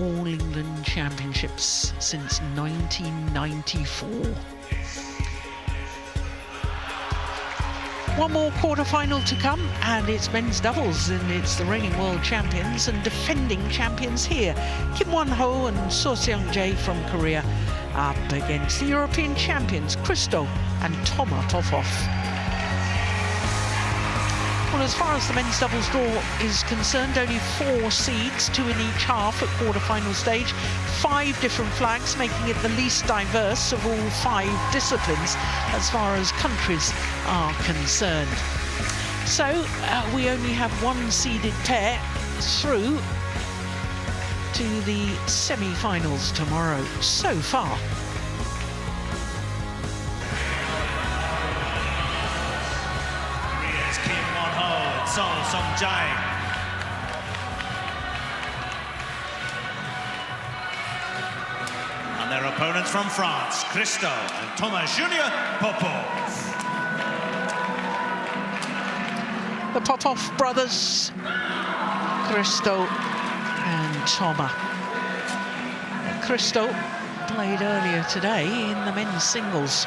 All England Championships since 1994. One more quarter-final to come, and it's men's doubles, and it's the reigning world champions and defending champions here, Kim Won-ho and So Seung-jae from Korea, up against the European champions Christo and Toma Popov. Well, as far as the men's doubles draw is concerned, only 4 seeds, 2 in each half at quarter-final stage, 5 different flags, making it the least diverse of all 5 disciplines as far as countries are concerned. So we only have 1 seeded pair through to the semi-finals tomorrow so far. So Seung-jae. And their opponents from France, Christo and Thomas Junior Popov. The Popov brothers, Christo and Toma. Christo played earlier today in the men's singles.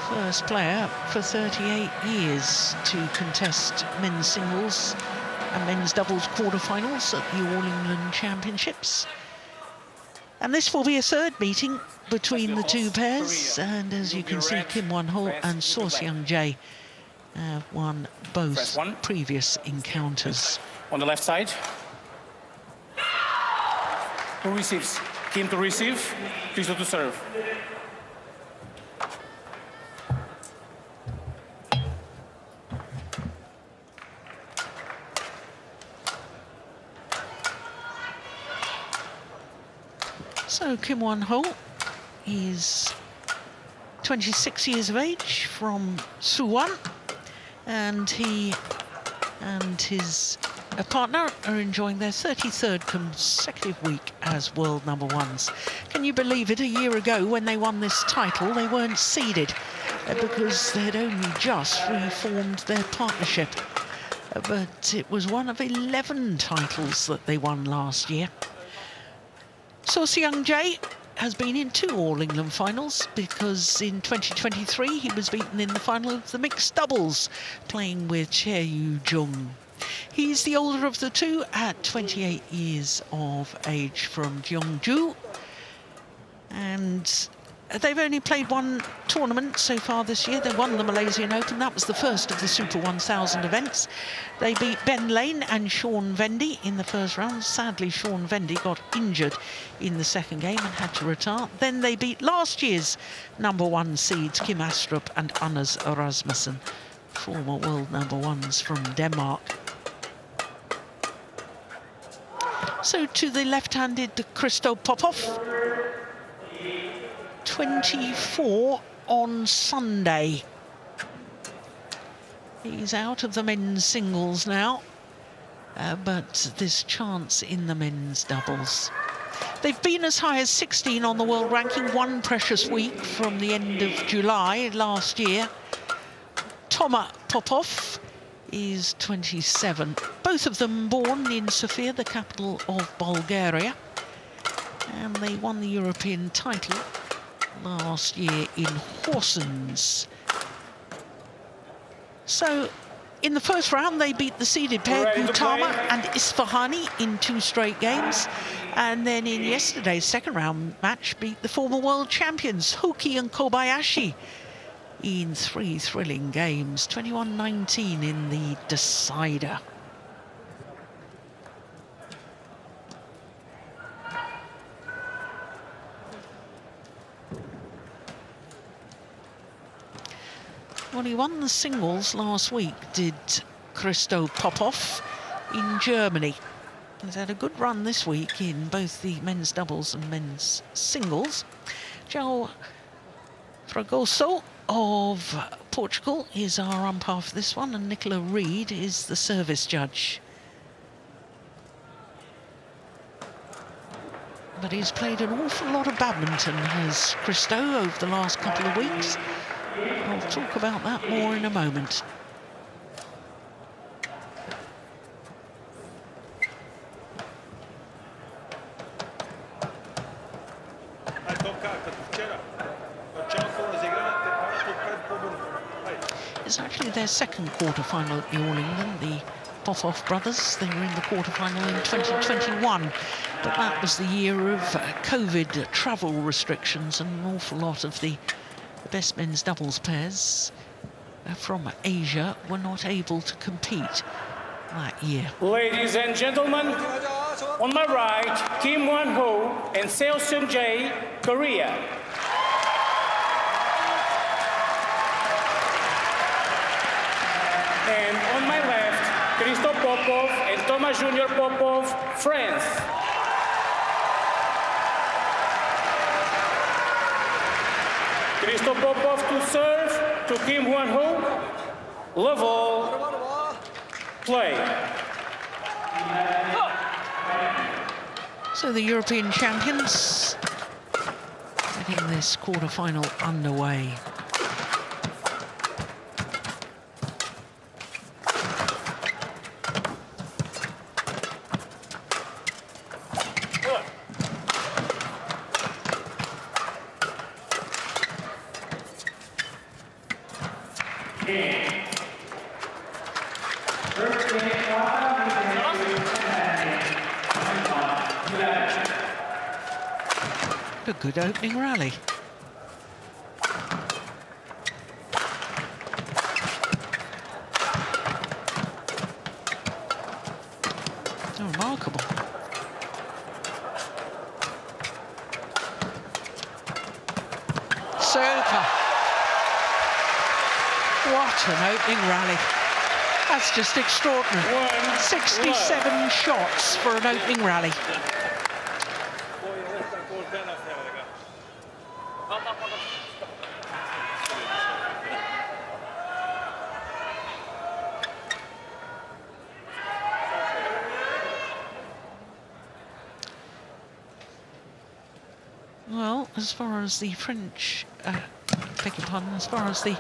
First player for 38 years to contest men's singles and men's doubles quarterfinals at the All England Championships. And this will be a 3rd meeting between the 2 pairs. And as you can see, Kim Won-ho and So Seung-jae have won both previous encounters. On the left side. Who receives? Kim to receive, Christo to serve. So Kim Won-ho is 26 years of age from Suwon, and he and his partner are enjoying their 33rd consecutive week as world #1s. Can you believe it? A year ago, when they won this title, they weren't seeded because they'd only just reformed their partnership. But it was one of 11 titles that they won last year. So Seung-jae has been in 2 All England finals, because in 2023 he was beaten in the final of the mixed doubles, playing with Chae Yu-jung. He's the older of the 2 at 28 years of age from Gyeongju, and they've only played 1 tournament so far this year. They won the Malaysian Open. That was the first of the Super 1000 events. They beat Ben Lane and Sean Vendy in the first round. Sadly, Sean Vendy got injured in the second game and had to retire. Then they beat last year's #1 seeds, Kim Astrup and Anders Rasmussen, former world #1s from Denmark. So to the left-handed Christo Popov, 24 on Sunday. He's out of the men's singles now, but this chance in the men's doubles. They've been as high as 16 on the world ranking, 1 precious week from the end of July last year. Toma Popov is 27. Both of them born in Sofia, the capital of Bulgaria, and they won the European title last year in Horsens. So in the first round they beat the seeded pair Gautama and Isfahani in 2 straight games, and then in yesterday's second round match beat the former world champions Hoki and Kobayashi in 3 thrilling games, 21-19 in the decider. Well, he won the singles last week, did Christo Popov, in Germany. He's had a good run this week in both the men's doubles and men's singles. João Fragoso of Portugal is our umpire for this one, and Nicola Reid is the service judge. But he's played an awful lot of badminton, has Christo, over the last couple of weeks. I'll talk about that more in a moment. was actually their second quarter-final at the All England, the Popov brothers. They were in the quarter-final in 2021, but that was the year of COVID travel restrictions, and an awful lot of the best men's doubles pairs from Asia were not able to compete that year. Ladies and gentlemen, on my right, Kim Won-ho and Seo Seung-jae, Korea. And on my left, Christo Popov and Thomas Junior Popov, France. Christo Popov to serve to Kim Won-ho. Level, play. So the European champions getting this quarter-final underway. A good opening rally. Oh, remarkable. Super. What an opening rally. That's just extraordinary. 67 shots for an opening rally. Well, as far as the French, beg your pardon, as far as the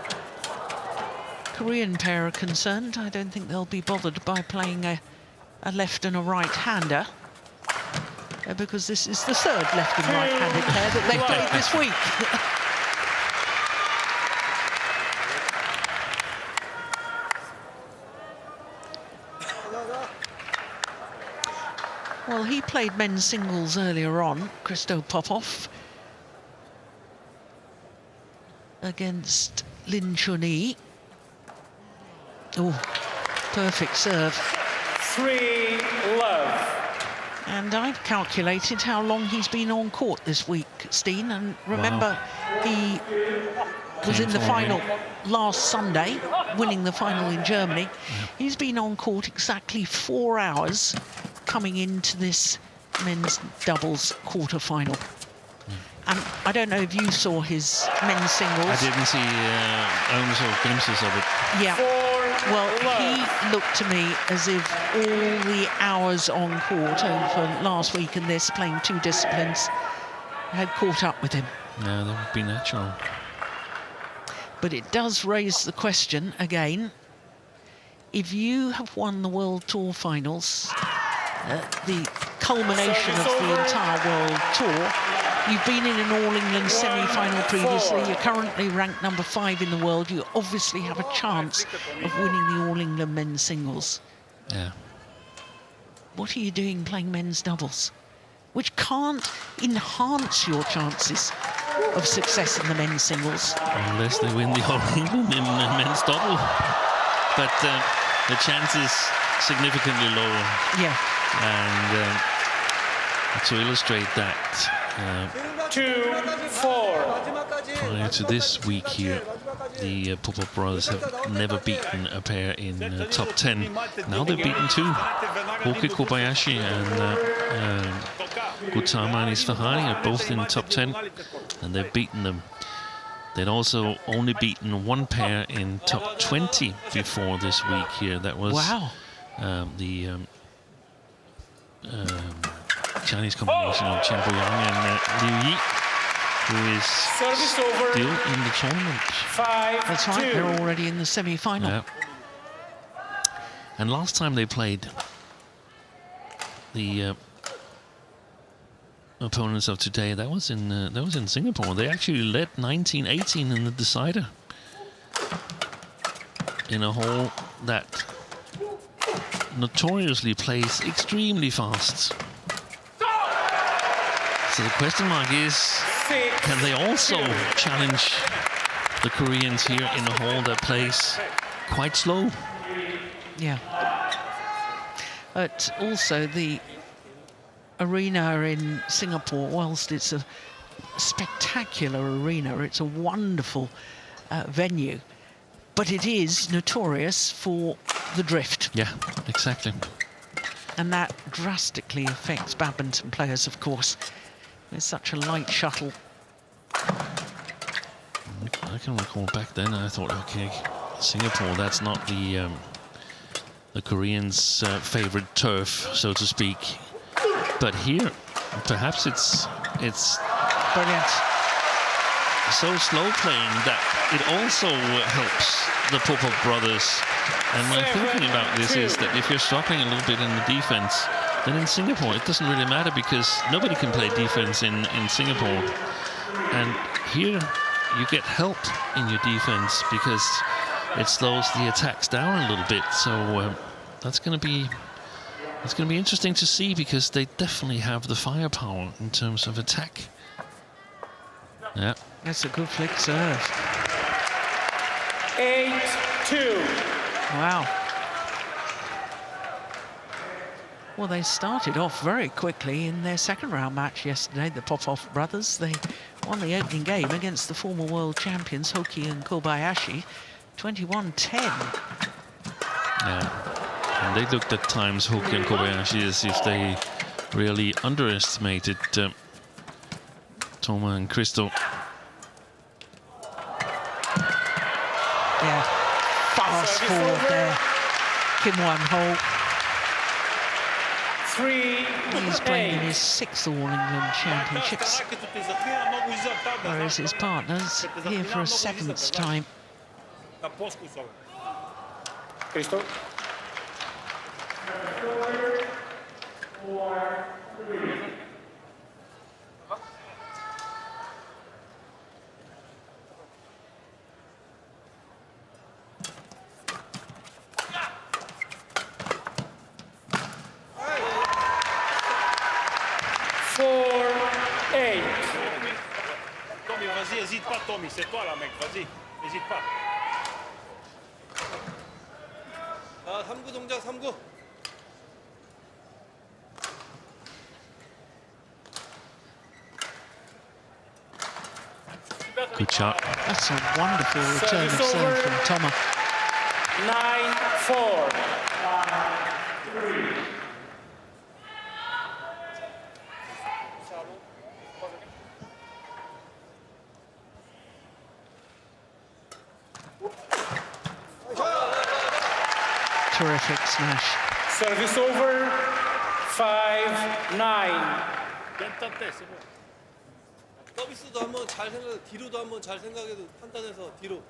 Korean pair are concerned, I don't think they'll be bothered by playing a left and a right-hander, because this is the third left and right-handed pair that they've played this week. Well, he played men's singles earlier on, Christo Popov, against Lin Chun-yi. Oh, perfect serve. 3-love. And I've calculated how long he's been on court this week, Steen, and remember, he was in the final last Sunday, winning the final in Germany. He's been on court exactly 4 hours coming into this men's doubles quarter-final. And I don't know if you saw his men's singles. I didn't see, I only saw glimpses of it. Yeah. Well, he looked to me as if all the hours on court over last week and this, playing two disciplines, had caught up with him. No, that would be natural. But it does raise the question again, if you have won the World Tour Finals, the culmination of the entire World Tour, you've been in an All England semi-final previously, you're currently ranked number 5 in the world, you obviously have a chance of winning the All England men's singles. Yeah. What are you doing playing men's doubles? Which can't enhance your chances of success in the men's singles. Unless they win the All England in men's double. But the chance is significantly lower. Yeah. And to illustrate that, 2-4. prior to this week here, the Popov brothers have never beaten a pair in top 10. Now they've beaten 2. Hoki Kobayashi and Gautama and Isfahani are both in top 10, and they've beaten them. They'd also only beaten 1 pair in top 20 before this week here. That was the Chinese combination of Chen Boyang and Liu Yi, who is still in the tournament. That's right, they're already in the semi-final. Yeah. And last time they played, the opponents of today, that was in Singapore. They actually led 19-18 in the decider. in a hole that notoriously plays extremely fast. So the question mark is, can they also challenge the Koreans here in a hole that plays quite slow? Yeah. But also the arena in Singapore, whilst it's a spectacular arena, it's a wonderful venue, but it is notorious for the drift. Yeah, exactly. And that drastically affects badminton players, of course. It's such a light shuttle. I can recall back then I thought, okay, Singapore, that's not the Koreans' favorite turf, so to speak. But here, perhaps it's Brilliant. so slow playing that it also helps the Popov brothers. And my thinking about this is that if you're struggling a little bit in the defense, then in Singapore it doesn't really matter, because nobody can play defense in Singapore. And here you get help in your defense because it slows the attacks down a little bit. So that's going to be interesting to see, because they definitely have the firepower in terms of attack. Yeah. That's a good flick serve. 8-2. Wow. Well, they started off very quickly in their second round match yesterday, the Popov brothers. They won the opening game against the former world champions, Hoki and Kobayashi, 21-10. Yeah. And they looked at times, Hoki and Kobayashi, as if they really underestimated Toma and Christo. Yeah, fast forward there, Kim Won-ho. 3-8. He's playing in his 6th All England Championships, whereas his partner's here for a 7th time. Christo. Tommy, vas-y, hésite pas, Tommy, c'est toi là, mec, vas-y, hésite pas. 아, 3구 동작, 3구. Good shot. That's a wonderful return of serve from Toma. 9-4. Terrific smash. Service over. 5-9. 괜찮대, c'est bon. 서비스도 한번 잘 생각해, 뒤로도 한번 잘 생각해도 판단해서 뒤로.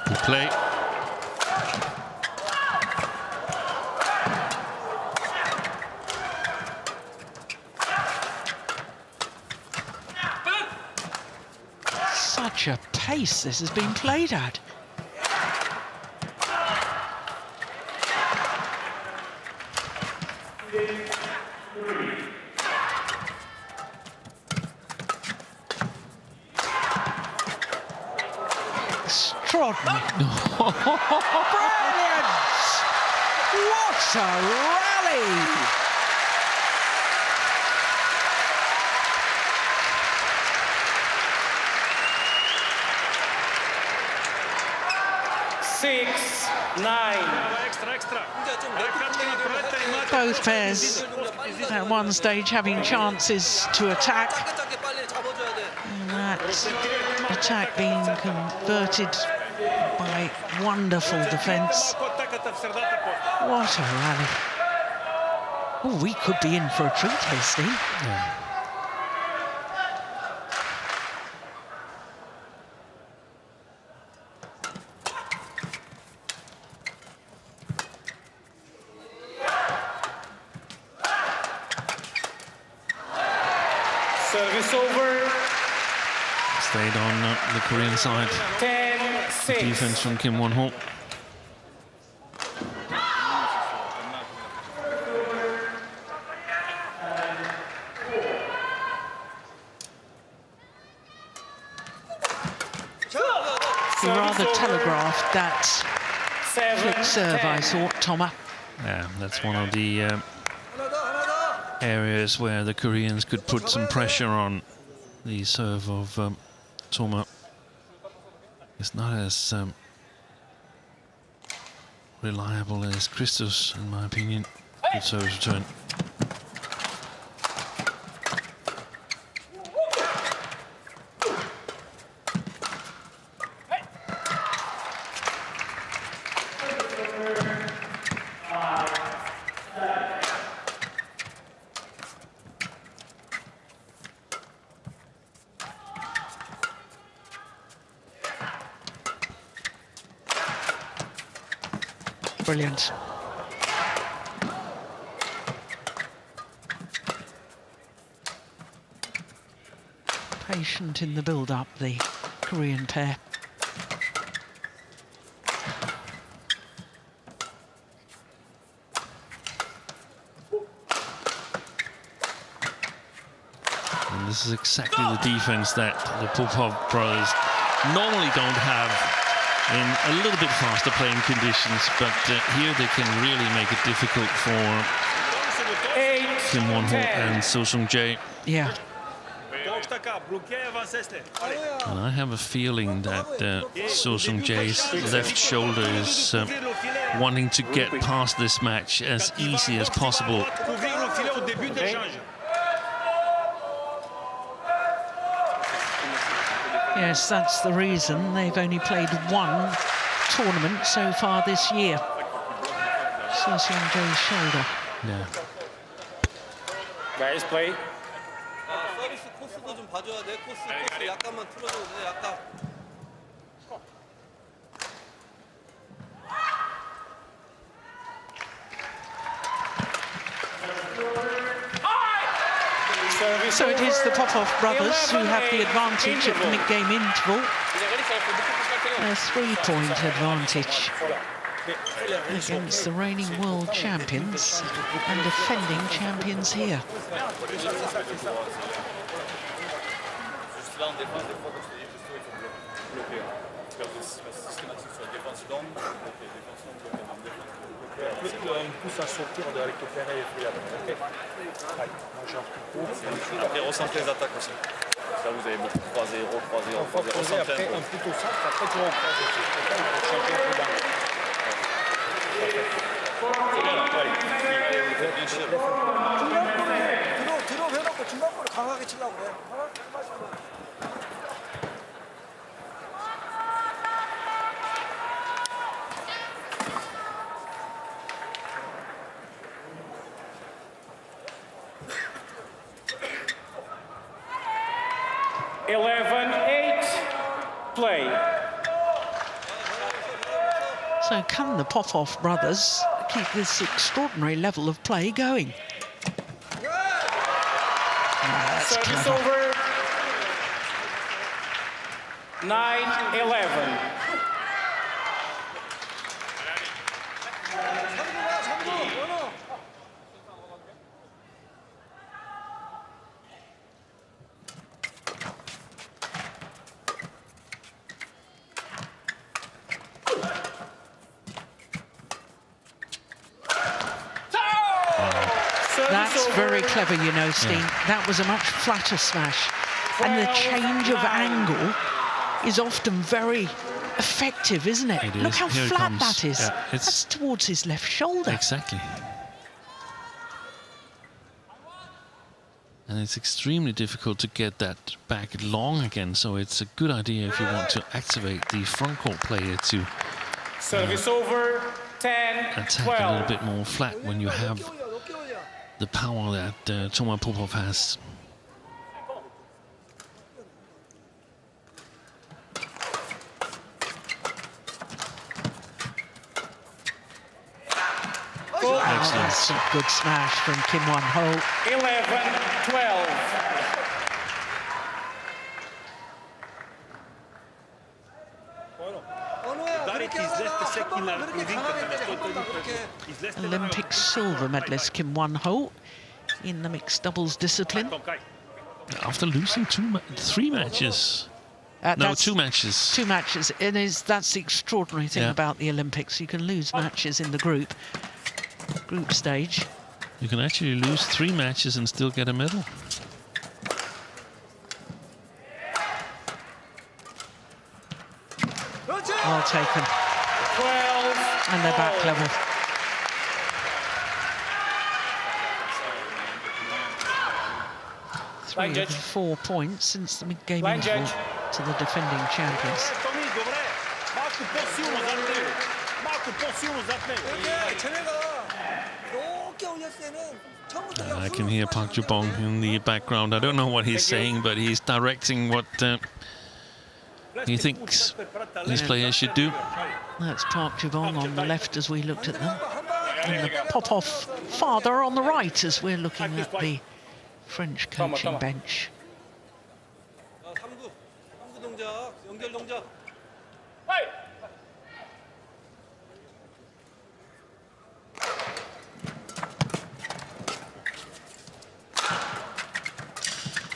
Good play. Such a pace this has been played at. Extraordinary. Brilliant! What a rally! Both pairs at one stage having chances to attack, and that attack being converted by wonderful defence. What a rally. Oh, we could be in for a treat, Hasty. Yeah. Service over. Stayed on the Korean side. 10-6. Defense from Kim Won-ho. He rather telegraphed that flick serve, I thought, Toma. Yeah, that's one of the areas where the Koreans could put some pressure on the serve of Toma. It's not as reliable as Christos, in my opinion. Good service return. Brilliant. Patient in the build-up, the Korean pair. And this is exactly the defense that the Popov brothers normally don't have in a little bit faster playing conditions, but here they can really make it difficult for Kim Won-ho and So Sung-jae. Yeah. And I have a feeling that So Sung-jae's left shoulder is wanting to get past this match as easy as possible. Yes, that's the reason they've only played one tournament so far this year. So Sung-jae's shoulder. Yeah. Guys, play. 서비스 코스도 좀 봐줘야 돼. 코스 약간만 틀어줘도 돼. 약간. So it is the Popov brothers who have the advantage at the mid-game interval. A 3-point advantage against the reigning world champions and defending champions here. Après, recentrez les attaques aussi. Là, vous avez beaucoup 3-0, 3-0, 3-0. Recentrez un peu au centre, après tu recroises aussi. Bien sûr. 뒤로 해놓고 중간골을 강하게 치려고 그래. Play. So can the Popov brothers keep this extraordinary level of play going? That's Service clever. over. 9-11. That's very clever, you know, Steen. Yeah. That was a much flatter smash. And the change of angle is often very effective, isn't it? It Look is. how Here it flat comes. that is. Yeah, That's towards his left shoulder. Exactly. And it's extremely difficult to get that back long again, so it's a good idea if you want to activate the front court player to Service over. 10-12. attack a little bit more flat when you have the power that Toma Popov has. That's a good smash from Kim Won-ho. 11-12. 그렇게 강하게 때려 한 번만 그렇게. Olympic silver medalist Kim Won-ho in the mixed doubles discipline. After losing three matches. No, That's 2 matches. 2 matches. That's the extraordinary thing about the Olympics. You can lose matches in the group stage. You can actually lose 3 matches and still get a medal. Well taken. 12. And they're back level. Line 3 of judge. the 4 points since the game Line interval judge. to the defending champions. 이렇게 쟤네가 높게 올렸을 때는 처음부터 그냥 I can hear Park Ju-bong in the background. I don't know what he's saying, but he's directing what he thinks his players should do. That's Park Ju-bong on the left as we looked at them. And the Popov father on the right as we're looking at the French coaching bench. 3구 동작, 연결 동작.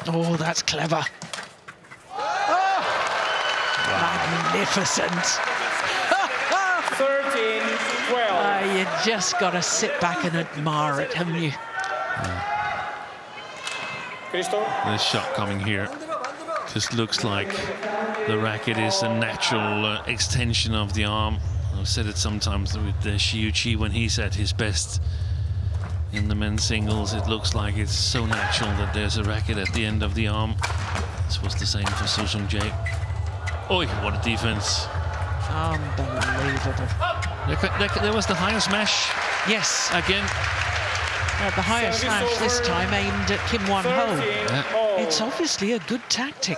Oh, that's clever. Oh, magnificent. 13-12. You just got to sit back and admire it, haven't you? Cristo. This shot coming here just looks like the racket is a natural extension of the arm. I've said it sometimes with Shiuchi when he's at his best in the men's singles. It looks like it's so natural that there's a racket at the end of the arm. This was the same for So Sung-jae. Oi, what a defense. Unbelievable. There was the higher smash Yes, again. the higher Service smash this over. time aimed at Kim Won-ho. 13-all. It's obviously a good tactic.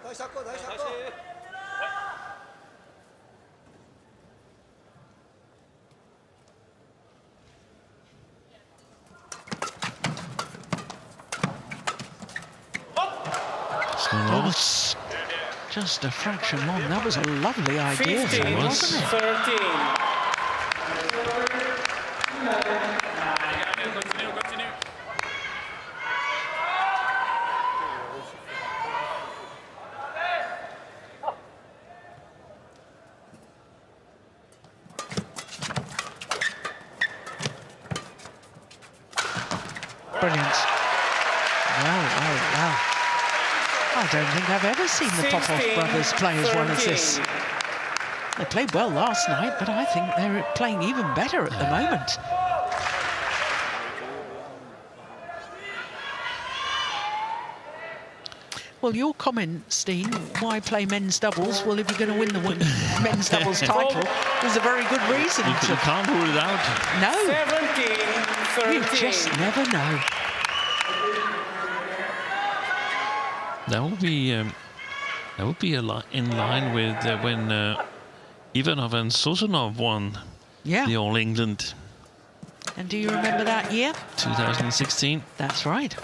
다시 잡고 다시 잡고. Oh, just a fraction long. That was a lovely idea, 15, though, wasn't it? 13. Brilliant. Wow. I don't think I've ever seen the Popov 16, brothers play as well as this. 13. They played well last night, but I think they're playing even better at the moment. Well, your comment, Steen, why play men's doubles? Well, if you're going to win the men's doubles title, there's a very good reason You to. can't rule it out. No, 17-13. you just never know. That would be in line with when Ivanov and Sosunov won Yeah. the All England And do you remember that year? 2016. That's right.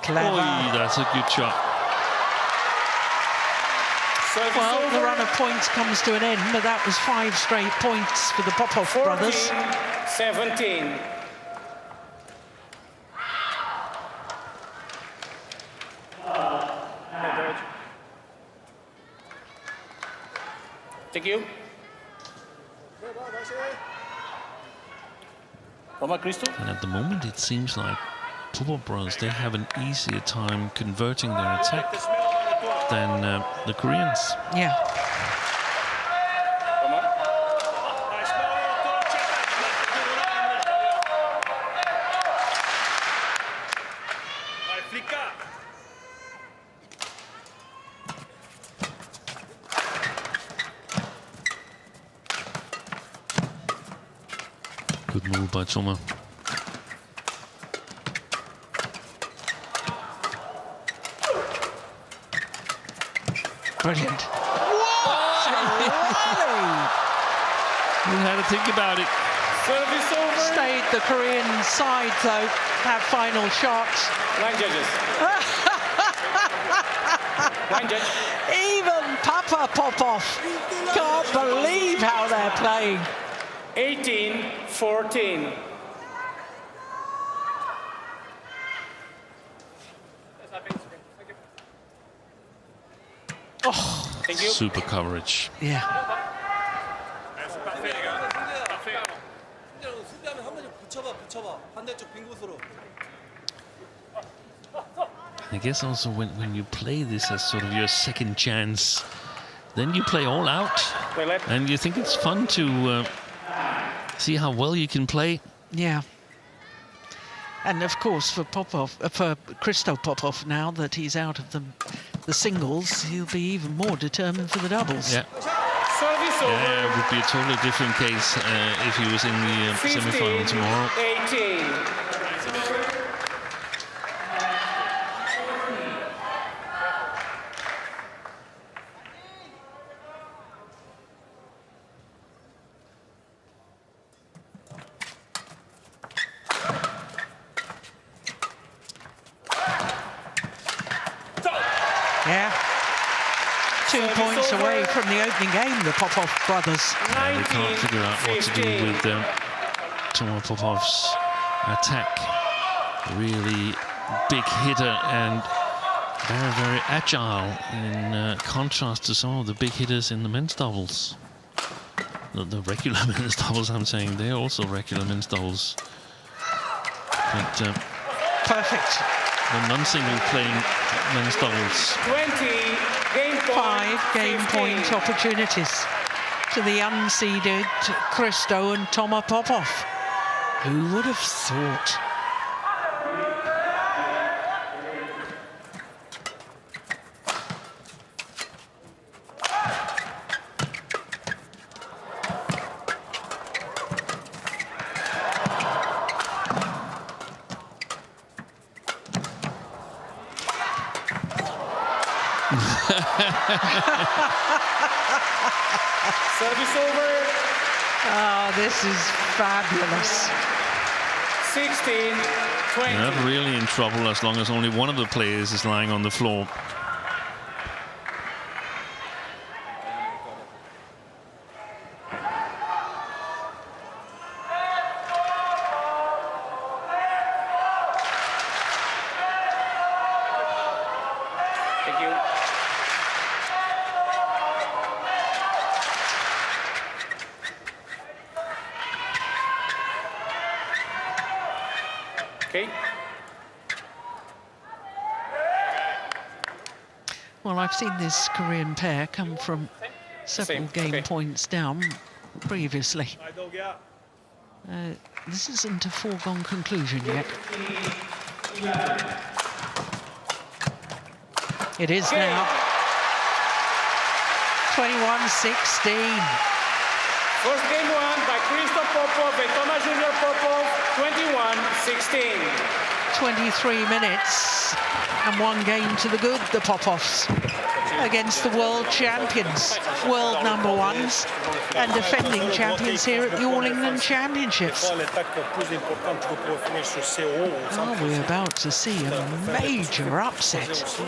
Clever. Oh, that's a good shot. Well, the run of points comes to an end, but that was 5 straight points for the Popov brothers. 17. Thank you. Cristo. And at the moment, it seems like Popov brothers, they have an easier time converting their attack than the Koreans. Yeah. move by Toma. Brilliant. You had to think about it. Service over. Stayed the Korean side, though, have final shots. Line judges. Line judge. Even Papa Popov can't believe how they're playing. 18-14. Oh, Thank you. Super coverage. yeah. 수비하면 한 번 좀 붙여봐. 반대쪽 빈 곳으로. I guess also when you play this as sort of your second chance, then you play all out. And you think it's fun to see how well you can play. Yeah. And of course, for Popov, for Christo Popov, now that he's out of the singles, he'll be even more determined for the doubles. Yeah. Service over. Yeah, it would be a totally different case if he was in the semi-final tomorrow. 18. Yeah. 2 points away from the opening game, the Popov brothers. And they can't figure out what to do with Toma Popov's attack. Really big hitter and very, very agile in contrast to some of the big hitters in the men's doubles. The regular men's doubles, I'm saying, they're also regular men's doubles. But Perfect. the non-single playing men's doubles. 20. Game point. 5 game 15. point opportunities to the unseeded Christo and Toma Popov. Who would have thought? Service over. Oh, this is fabulous. 16-20. They're not really in trouble as long as only one of the players is lying on the floor. Thank you. Okay. Well, I've seen this Korean pair come from several Same, game okay. points down previously. This isn't a foregone conclusion yet. It is now. 21-16. First game won by Christo Popov and Thomas Junior Popov, 21-16. 23 minutes and 1 game to the good, the Popovs, against the world champions, world #1s, and defending champions here at the All England Championships. Oh, we're about to see a major upset. Ce qui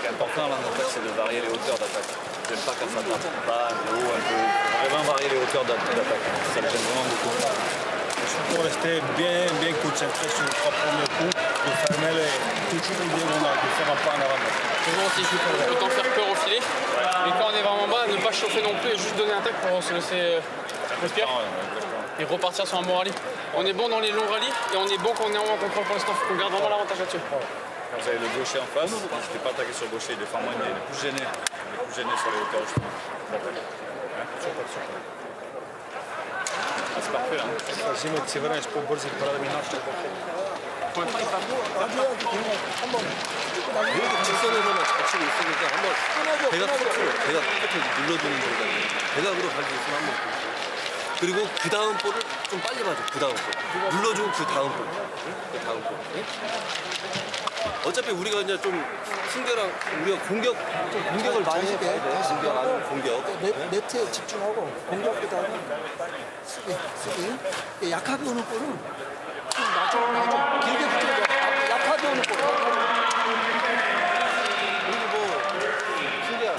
est important là, en fait, c'est de varier les hauteurs d'attaque. J'aime pas quand ça tape pas, un peu haut, un peu. Vraiment varier les hauteurs d'attaque. Ça me gêne vraiment beaucoup. Il faut rester bien concentré sur les 3 premiers coups, de fermer toujours l'idée qu'on a, de faire un pas en avant. Toujours aussi, autant faire peur au filet, mais quand on est vraiment bas, ne pas chauffer non plus et juste donner un tac pour se laisser respirer et repartir sur un bon rallye. On est bon dans les longs rallyes et on est bon quand on est en contrôle pour l'instant. Il faut qu'on garde vraiment l'avantage là-dessus. Quand vous avez le gaucher en face, je ne pas attaquer sur le gaucher, il défend moins, il est plus gêné. Il est plus gêné sur les hauteurs d'attaque. Ah, c'est parfait là. C'est vrai, je peux bosser par la minute. 직선으로만 잘 치고 있으니까 한번 배가 끝으로 눌러주는 거거든요. 배각으로 갈 수 있으면 한번 그리고 그 다음 볼을 좀 빨리 맞아. 그 다음 볼. 눌러주고 그 다음 볼. 그 다음 볼. 어차피 우리가 이제 좀 승대랑 우리가 공격을 많이 해야 돼. 공격 아니면 공격. 네트에 집중하고 공격보다는 수비. 약하게 오는 볼은 좀 놔줘. 길게 붙여줘. 약하게 오는 볼. 그리고 뭐 승대야.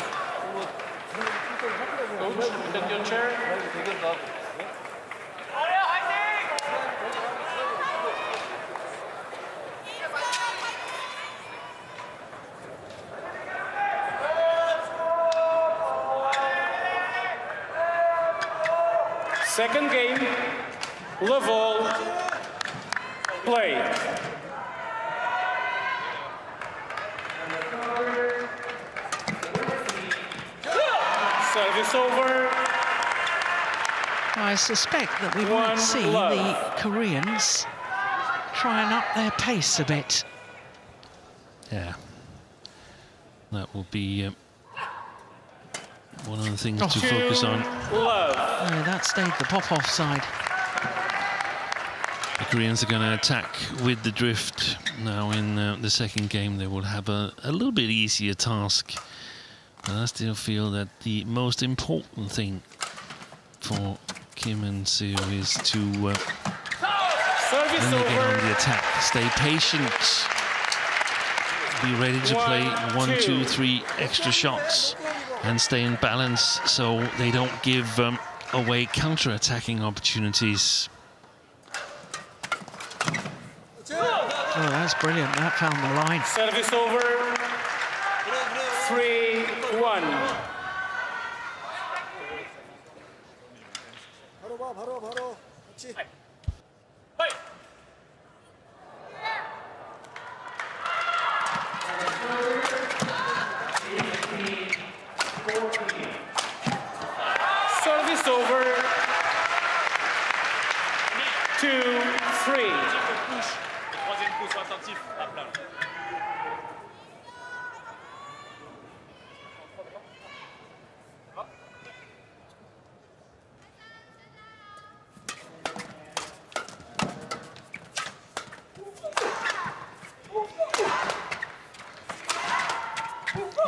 Take your chair. 대결도 하고. Second game, level, play. Service over. I suspect that we might see the Koreans try and up their pace a bit. Yeah, that will be one of the things to focus on. No, that stayed the Popov side. The Koreans are going to attack with the drift now in the second game. They will have a little bit easier task. But I still feel that the most important thing for Kim and Seo is to, when they get on the attack, stay patient, be ready to play 1, 2, 3 extra shots and stay in balance so they don't give away counter-attacking opportunities. Oh, that's brilliant. That found the line. Service over. 3-1. 바로. 그렇지. Service over. 2-3. Troisième coup, sois attentif. À plat.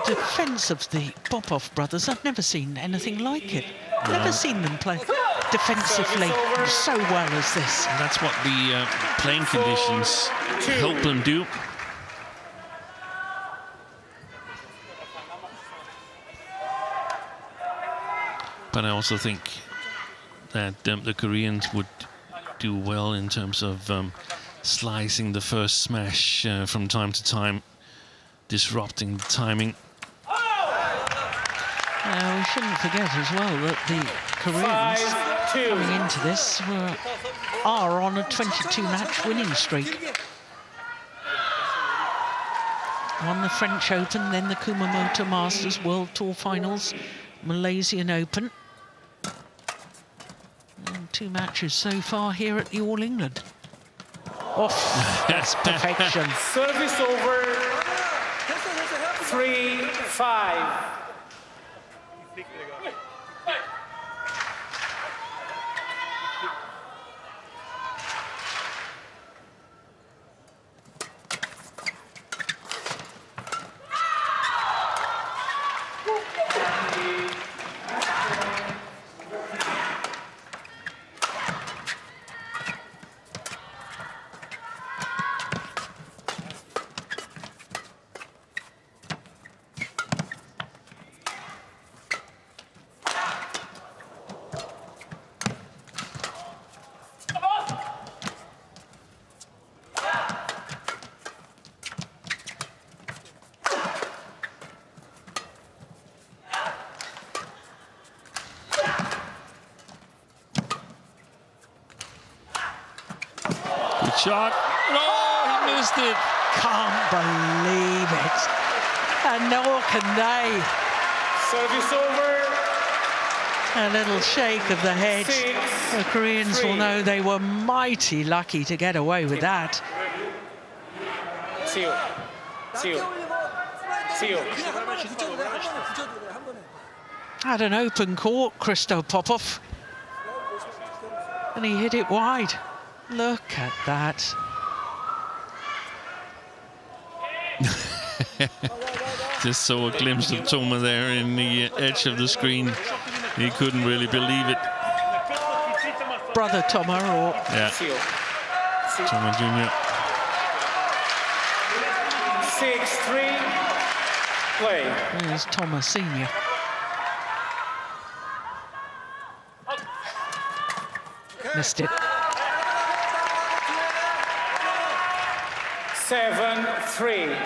Defence of the Popov brothers, I've never seen anything like it. Never seen them play defensively so well as this. And that's what the playing conditions help them do. But I also think that the Koreans would do well in terms of slicing the first smash from time to time, disrupting the timing. We shouldn't forget as well that the Koreans coming into this are on a 22-match winning streak. Won the French Open, then the Kumamoto Masters World Tour Finals, Malaysian Open. And 2 matches so far here at the All England. Oh, that's perfection. Service over. 3-5. Shot. Oh, he missed it. Can't believe it. And nor can they. Service over. A little shake of the head. The Koreans will know they were mighty lucky to get away with that. See you. At an open court, Christo Popov. And he hit it wide. Look at that. Just saw a glimpse of Toma there in the edge of the screen. He couldn't really believe it. Brother Toma, or yeah, Toma Jr. 6-3, play. There's Toma Senior. Missed it. 7-3.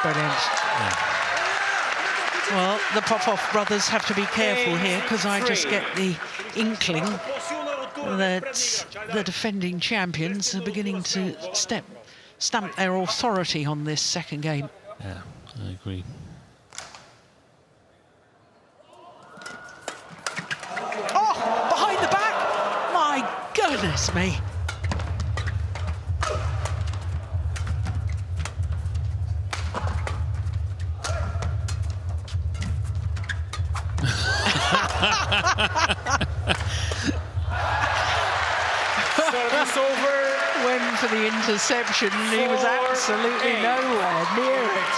Brilliant. Yeah. Well, the Popov brothers have to be careful here, because I just get the inkling that the defending champions are beginning to stamp their authority on this second game. Yeah, I agree. Oh, behind the back! My goodness me. Service over. Went for the interception, and he was absolutely nowhere near it.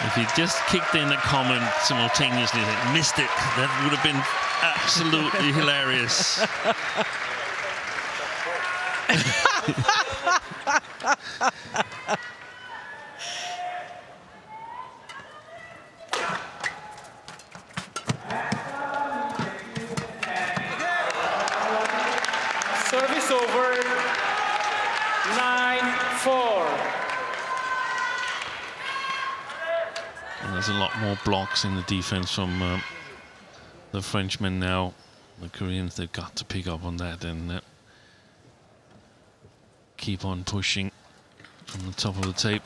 If he just kicked in a comment simultaneously that missed it, that would have been absolutely hilarious. Service over. 9-4. And there's a lot more blocks in the defense from the Frenchmen now. The Koreans, they've got to pick up on that and keep on pushing from the top of the tape.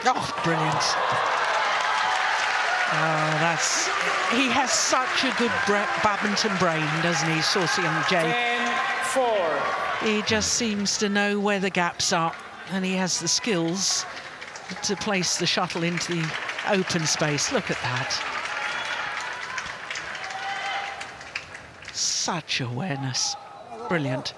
Oh, brilliant. He has such a good badminton brain, doesn't he, Sorsian Jay? 10-4. He just seems to know where the gaps are, and he has the skills to place the shuttle into the open space. Look at that. Such awareness. Brilliant.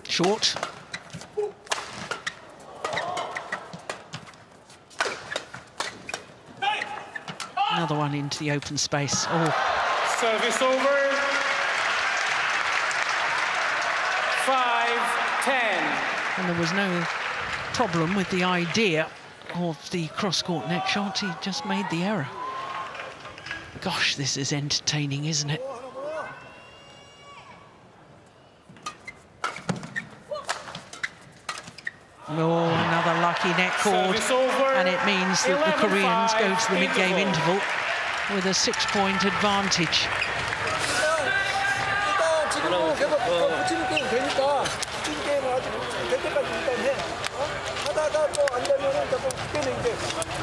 Short. Another one into the open space. Oh. Service over. 5-10. And there was no problem with the idea of the cross-court net shot. He just made the error. Gosh, this is entertaining, isn't it? Oh, another lucky net cord, and it means that the Koreans go to the mid-game interval with a 6-point advantage. 지금은 계속 붙이는 게임 되니까 붙이는 게임을 아직 될 때까지 일단 해. 하다가 또 안 되면은 자꾸 그때는 이제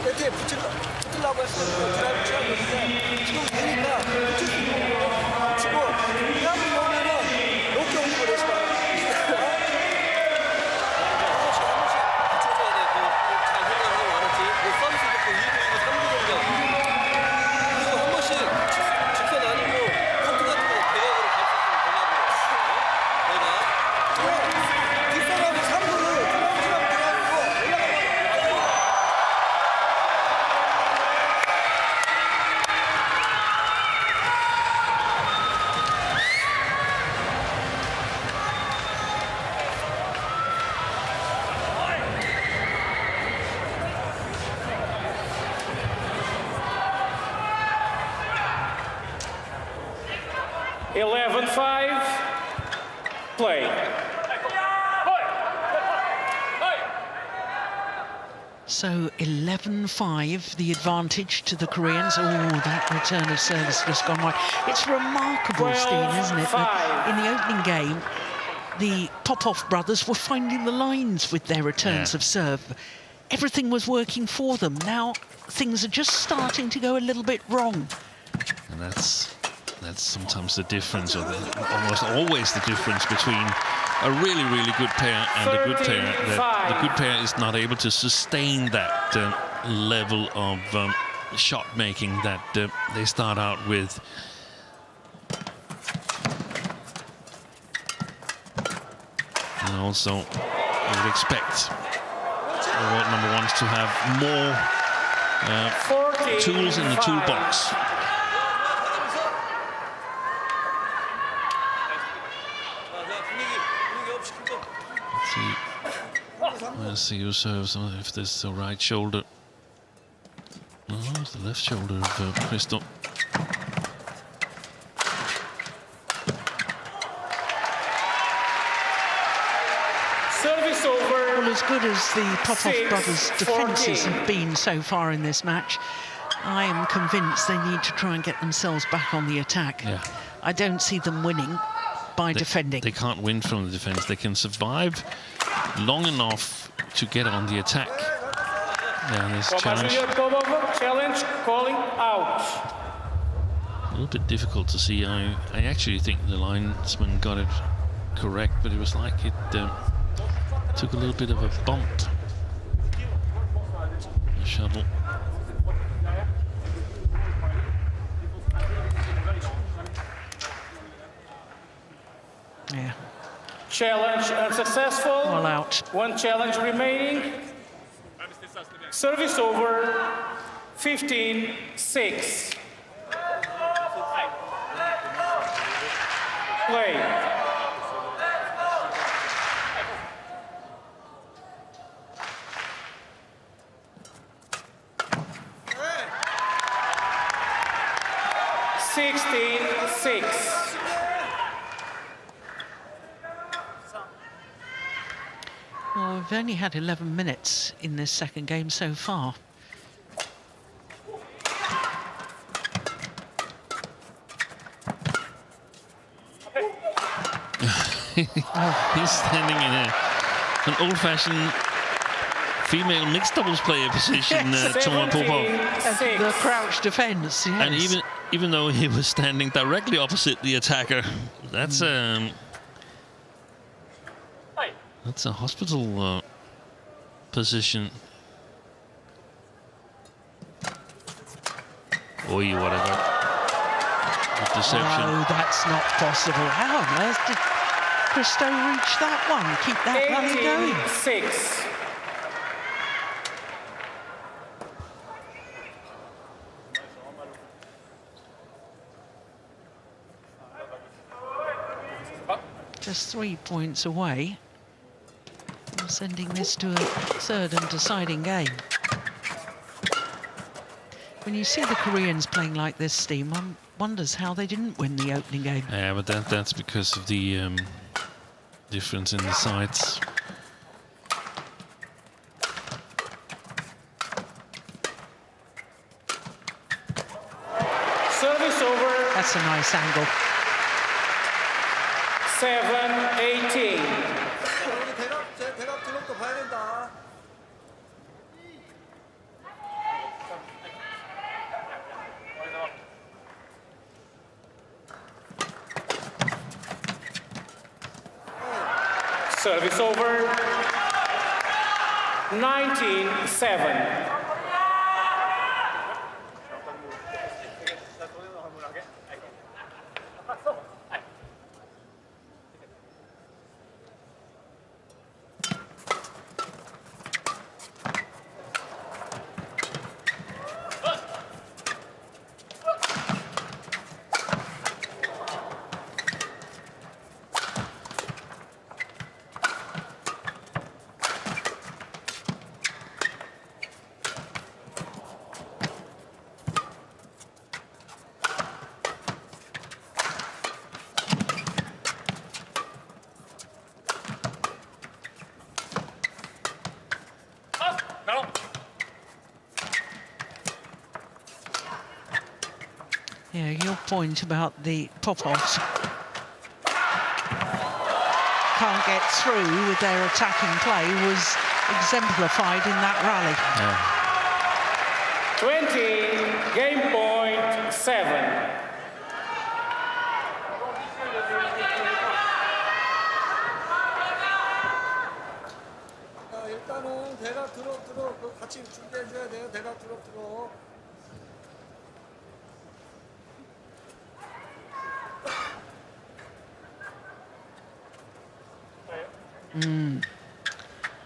네트에 붙이려고 했을 때 드라이브 취한 건데 지금 되니까 붙일 수 있는 거 붙이고 그냥 보면은 높게 올리고 내시다. Play. So 11-5, the advantage to the Koreans. Oh, that return of service just gone wide. It's remarkable, Steen, isn't it, that in the opening game, the Popov brothers were finding the lines with their returns of serve. Everything was working for them. Now things are just starting to go a little bit wrong. And that's sometimes the difference, or almost always the difference between a really, really good pair and a good pair. That the good pair is not able to sustain that level of shot making that they start out with. And also, I would expect the world number ones to have more tools in the toolbox. Let's see who serves, if this is the right shoulder. No, it's the left shoulder of Crystal. Service over. Well, as good as the Popov brothers' defences have been so far in this match, I am convinced they need to try and get themselves back on the attack. Yeah. I don't see them winning by defending. They can't win from the defence. They can survive long enough to get on the attack. Yeah, this challenge. Challenge calling out. A little bit difficult to see. I actually think the linesman got it correct, but it was like it took a little bit of a bump. The shuttle. Yeah. Challenge unsuccessful. All out. One challenge remaining. Service over. 15-6. Play. Well, we've only had 11 minutes in this second game so far. He's standing in an old-fashioned female mixed doubles player position, Toman Popov. The crouch defence, yes. And even though he was standing directly opposite the attacker, that's a hospital position. Oi, whatever. Deception. No, that's not possible. How on earth did Christo reach that one? Keep that rally going. 6. Just 3 points away from sending this to a third and deciding game. When you see the Koreans playing like this, Steve, one wonders how they didn't win the opening game. Yeah, but that's because of the difference in the sides. Service over. That's a nice angle. 7-18. 대답 들어도 봐야 된다. Service over. 19-7. Yeah, your point about the Popovs can't get through with their attacking play was exemplified in that rally. Yeah. 20, game point 7. 일단은 대각 들어 그 같이 준비해줘야 돼요. 대각 들어.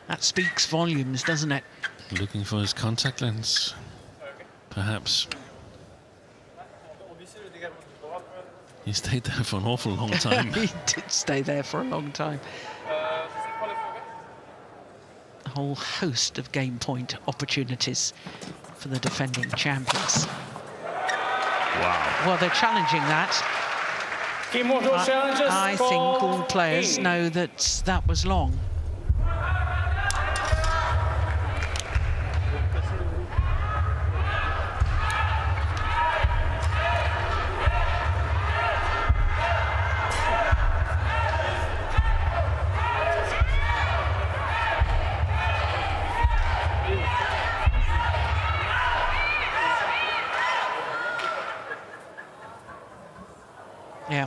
That speaks volumes, doesn't it? Looking for his contact lens, perhaps. He stayed there for an awful long time. He did stay there for a long time. A whole host of game point opportunities for the defending champions. Wow. Well, they're challenging that. I think all players know that that was long. Yeah.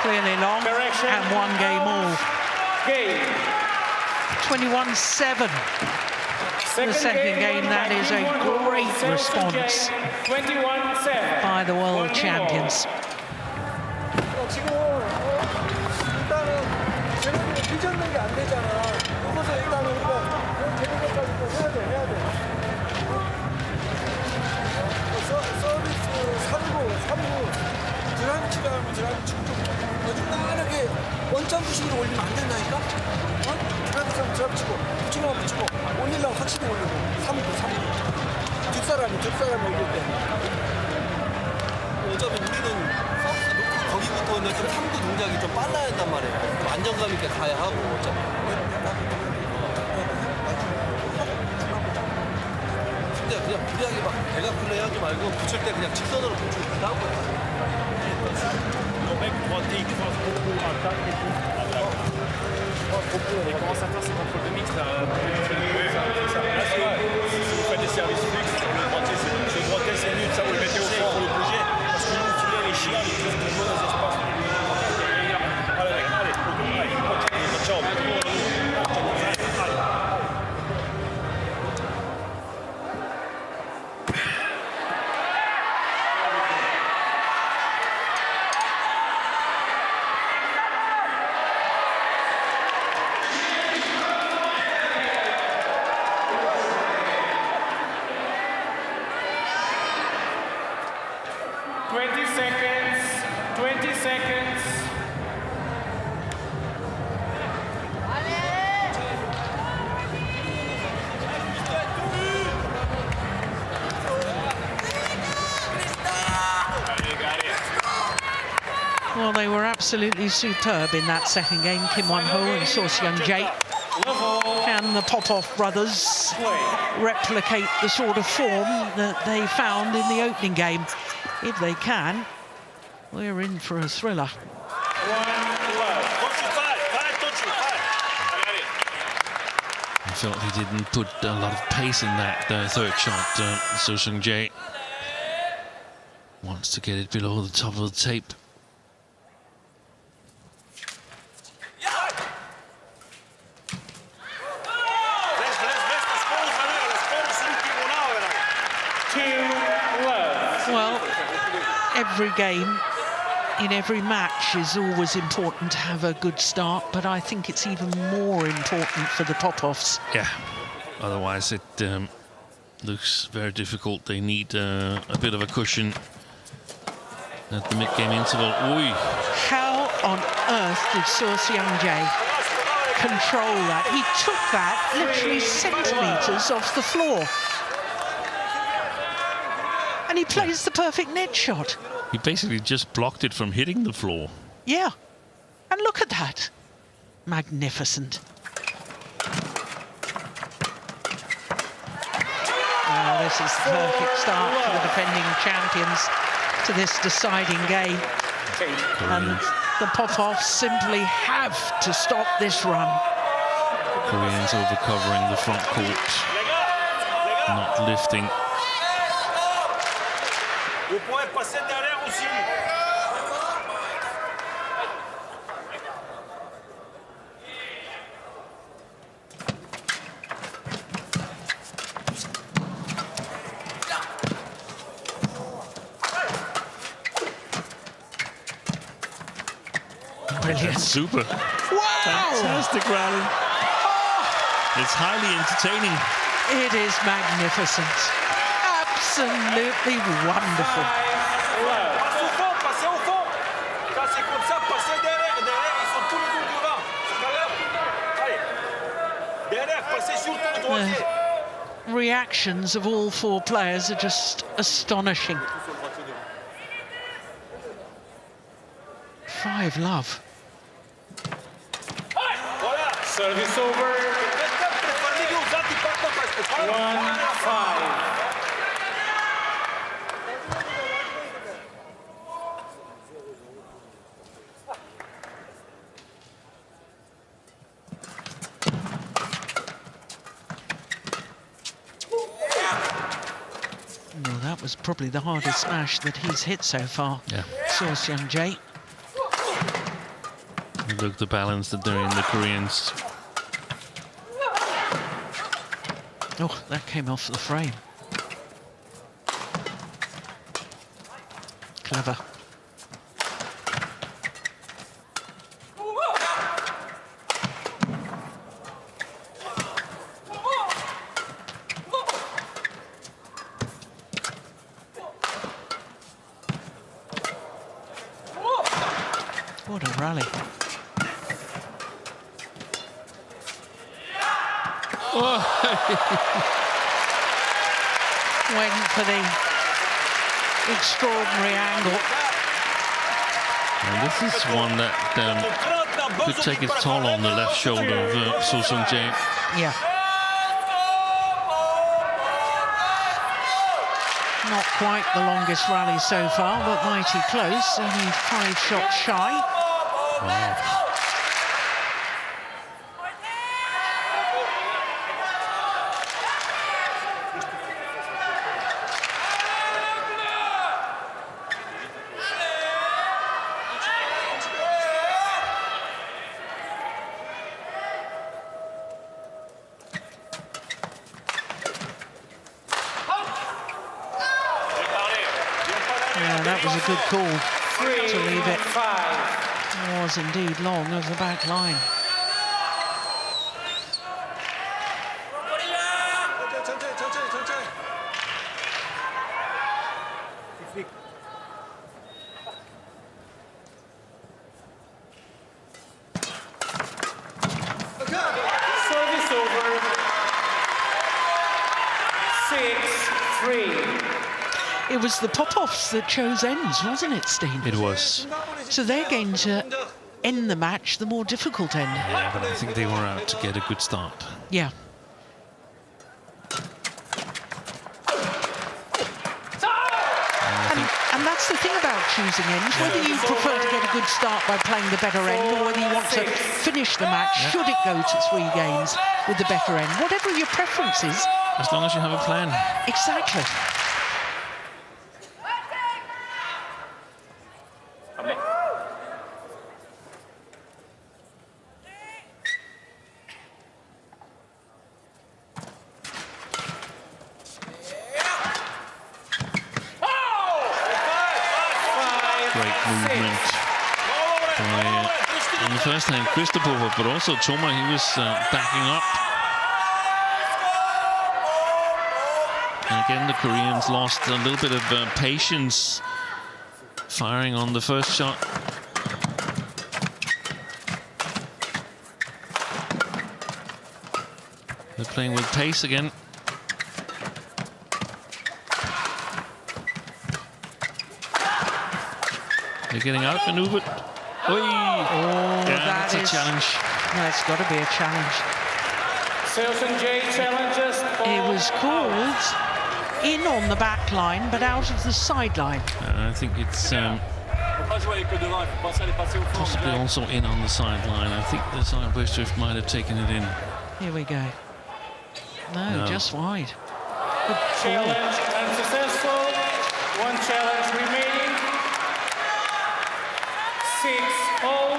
Clearly long. Correction. And one game all. Game. 21-7. The second game, that is a great response 21-7. by the world champions. 지금 일단은 쟤네들이 삐졌는 게 안 되잖아. 그것을 일단은 우리가 쟤네들까지 또 해야 돼. 서비스 3구 드라이브 치려 하면 드라이브 치고 좀 어중간하게 원점 부식으로 올리면 안 된다니까? 드라이브 치면 드라이브 치고 붙이고 올리려면 확실히 올리고 3구 뒷사람이 올릴 때 어차피 우리는 서비스 놓고 거기부터는 좀 3구 동작이 좀 빨라야 한단 말이에요. 좀 안정감 있게 가야 하고 어차피. 근데 그냥 무리하게 막 대각 플레이 하지 말고 붙일 때 그냥 직선으로 붙이고 나온 거야. Nos mecs droitiers, ils croisent beaucoup à attaque et tout. Et comment ça passe contre le mix là? Là, si vous faites des services fixes, le droitier c'est nul, ça vous le mettez au fond, il faut le bouger. Parce que nous, on filait les chiens, ils trouvent toujours dans l'espace. Allez, mec, allez, continue, good job. Well, they were absolutely superb in that second game. Kim Won-ho and So Seung-jae. Can the Popov brothers replicate the sort of form that they found in the opening game? If they can, we're in for a thriller. I felt he didn't put a lot of pace in that third shot. So Seung-jae wants to get it below the top of the tape. Well, every game in every match is always important to have a good start, but I think it's even more important for the Popovs. Yeah, otherwise it looks very difficult. They need a bit of a cushion at the mid-game interval. Oi. How on earth did So Seung-jae control that? He took that literally centimetres off the floor. And he plays the perfect net shot. He basically just blocked it from hitting the floor. Yeah. And look at that. Magnificent. this is the perfect start for the defending champions to this deciding game. And the Popovs simply have to stop this run. Koreans over covering the front court, not lifting. Brilliant. Super. Wow! Fantastic rally. It's highly entertaining. It is magnificent. Absolutely wonderful. The reactions of all four players are just astonishing. 5-love. Service over. 1-5. Well, that was probably the hardest smash that he's hit so far. Yeah. Seol Jae. Look the balance that they're in, the Koreans. Oh, that came off the frame. Clever. What a rally. Went for the extraordinary angle. And this is one that could take its toll on the left shoulder of Seol Jae. Yeah. Not quite the longest rally so far, but mighty close. Only 5 shots shy. Wow. Yeah, that was a good call to leave it. It was indeed long of the back line. Service over. 6-3. It was the Popovs that chose ends, wasn't it, Steen? It was. So they're going to end the match the more difficult end. Yeah, but I think they were out to get a good start. Yeah. And that's the thing about choosing ends, whether you prefer to get a good start by playing the better end or whether you want to finish the match, should it go to 3 games with the better end. Whatever your preference is. As long as you have a plan. Exactly. In the first hand, Popov, but also Toma, he was backing up. And again, the Koreans lost a little bit of patience firing on the first shot. They're playing with pace again. They're getting outmaneuvered. Oh, yeah, that's a challenge. That's got to be a challenge. Seol Jae challenges. It was called in on the back line, but out of the sideline. I think it's possibly also in on the sideline. I think the side Westdrift might have taken it in. Here we go. No, just wide. Good Challenge unsuccessful. One challenge remaining. 6-0.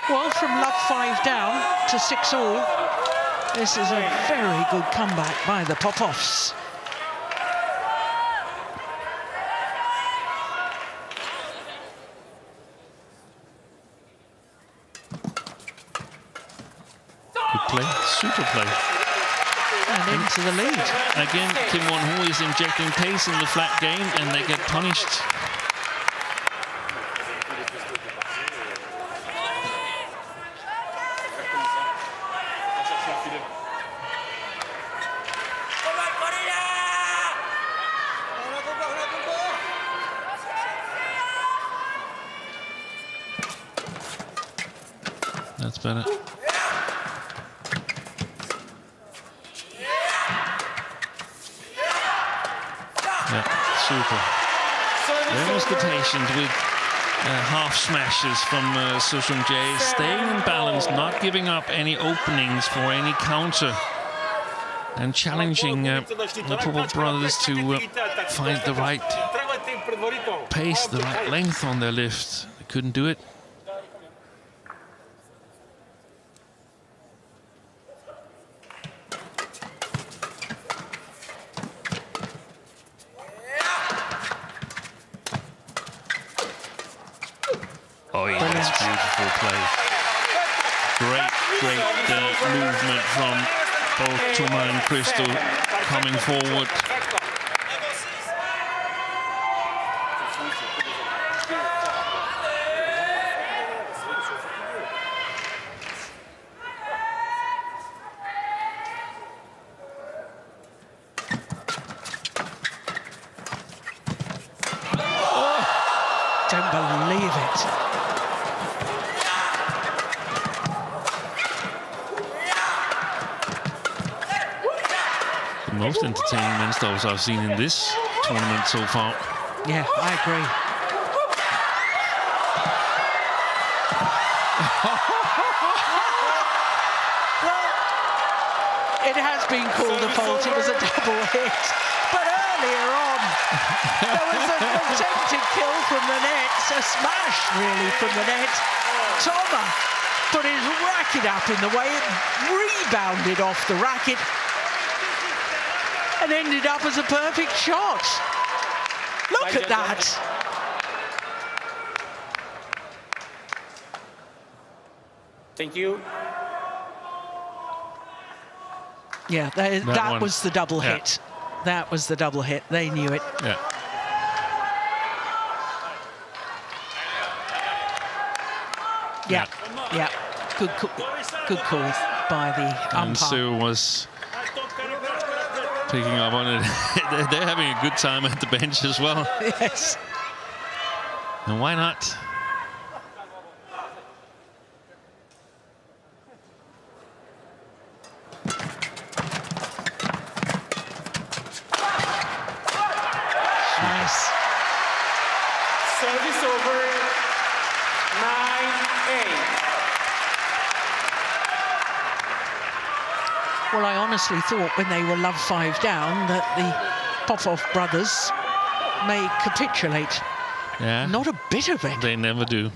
Well, from love 5 down to 6-all, this is a very good comeback by the Popovs. Good play, super play. And into the lead. Again, Kim Won-ho is injecting pace in the flat game, and they get punished. That's better. Yeah, super. There was the patient with half smashes from So Seung-jae, staying in balance, not giving up any openings for any counter, and challenging the Popov brothers to find the right pace, the right length on their lift. They couldn't do it. Oh yeah, that's beautiful play. Great movement from both Tuma and Crystal coming forward. Don't believe it. The most entertaining men's doubles I've seen in this tournament so far. Yeah, I agree. Well, it has been called a fault. It was a double hit. But earlier on, there was an attempted kill from the net, a smash really from the net. Toma put his racket up in the way, it rebounded off the racket and ended up as a perfect shot. Look at that. Thank you. Yeah, that was the double Yeah. hit. That was the double hit. They knew it. Yeah. Yeah, yeah. Good call by the And umpire. Sue was picking up on it. They're having a good time at the bench as well. Yes. And why not? Nice. Service over. 9-8. Well, I honestly thought when they were love 5 down that the Popov brothers may capitulate. Yeah. Not a bit of it. They never do.